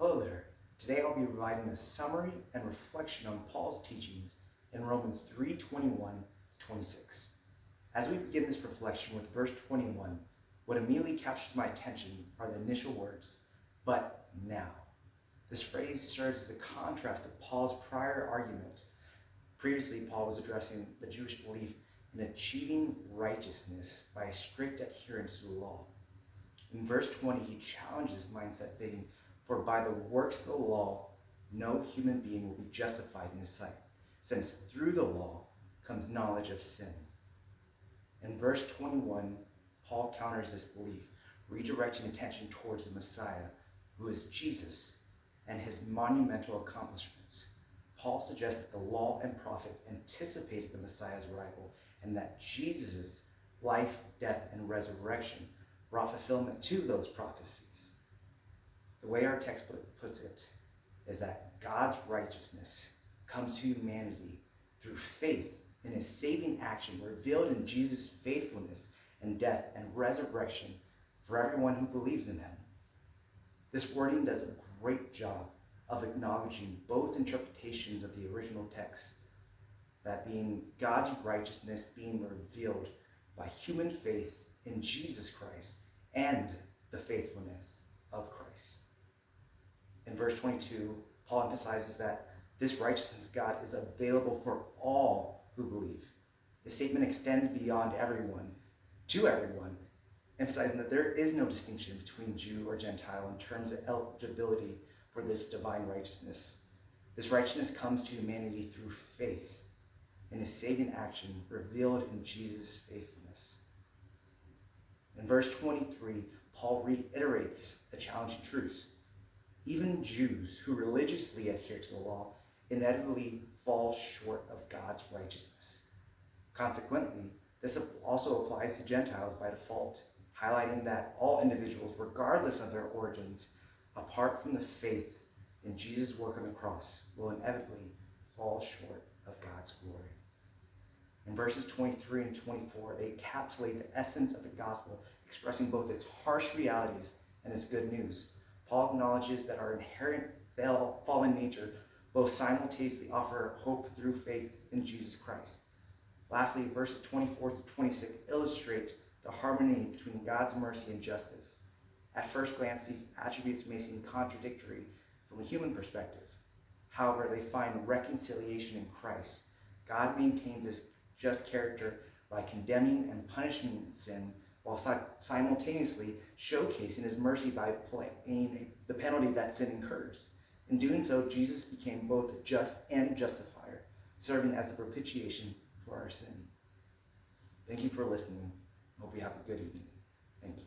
Hello there. Today I'll be providing a summary and reflection on Paul's teachings in Romans 3:21-26. As we begin this reflection with verse 21, what immediately captures my attention are the initial words, "but now." This phrase serves as a contrast to Paul's prior argument. Previously, Paul was addressing the Jewish belief in achieving righteousness by a strict adherence to the law. In verse 20, he challenged this mindset, stating, "For by the works of the law, no human being will be justified in his sight, since through the law comes knowledge of sin." In verse 21, Paul counters this belief, redirecting attention towards the Messiah, who is Jesus, and his monumental accomplishments. Paul suggests that the law and prophets anticipated the Messiah's arrival, and that Jesus' life, death, and resurrection brought fulfillment to those prophecies. The way our text puts it is that God's righteousness comes to humanity through faith in his saving action revealed in Jesus' faithfulness and death and resurrection for everyone who believes in him. This wording does a great job of acknowledging both interpretations of the original text, that being God's righteousness being revealed by human faith in Jesus Christ and the faithfulness of Christ. In verse 22, Paul emphasizes that this righteousness of God is available for all who believe. The statement extends beyond everyone to everyone, emphasizing that there is no distinction between Jew or Gentile in terms of eligibility for this divine righteousness. This righteousness comes to humanity through faith in his saving action revealed in Jesus' faithfulness. In verse 23, Paul reiterates the challenging truth. Even Jews who religiously adhere to the law inevitably fall short of God's righteousness. Consequently, this also applies to Gentiles by default, highlighting that all individuals, regardless of their origins, apart from the faith in Jesus' work on the cross, will inevitably fall short of God's glory. In verses 23 and 24, they encapsulate the essence of the gospel, expressing both its harsh realities and its good news. Paul acknowledges that our inherent fallen nature both simultaneously offer hope through faith in Jesus Christ. Lastly, verses 24 through 26 illustrate the harmony between God's mercy and justice. At first glance, these attributes may seem contradictory from a human perspective. However, they find reconciliation in Christ. God maintains his just character by condemning and punishing sin, while simultaneously showcasing his mercy by paying the penalty that sin incurs. In doing so, Jesus became both just and justifier, serving as a propitiation for our sin. Thank you for listening. I hope you have a good evening. Thank you.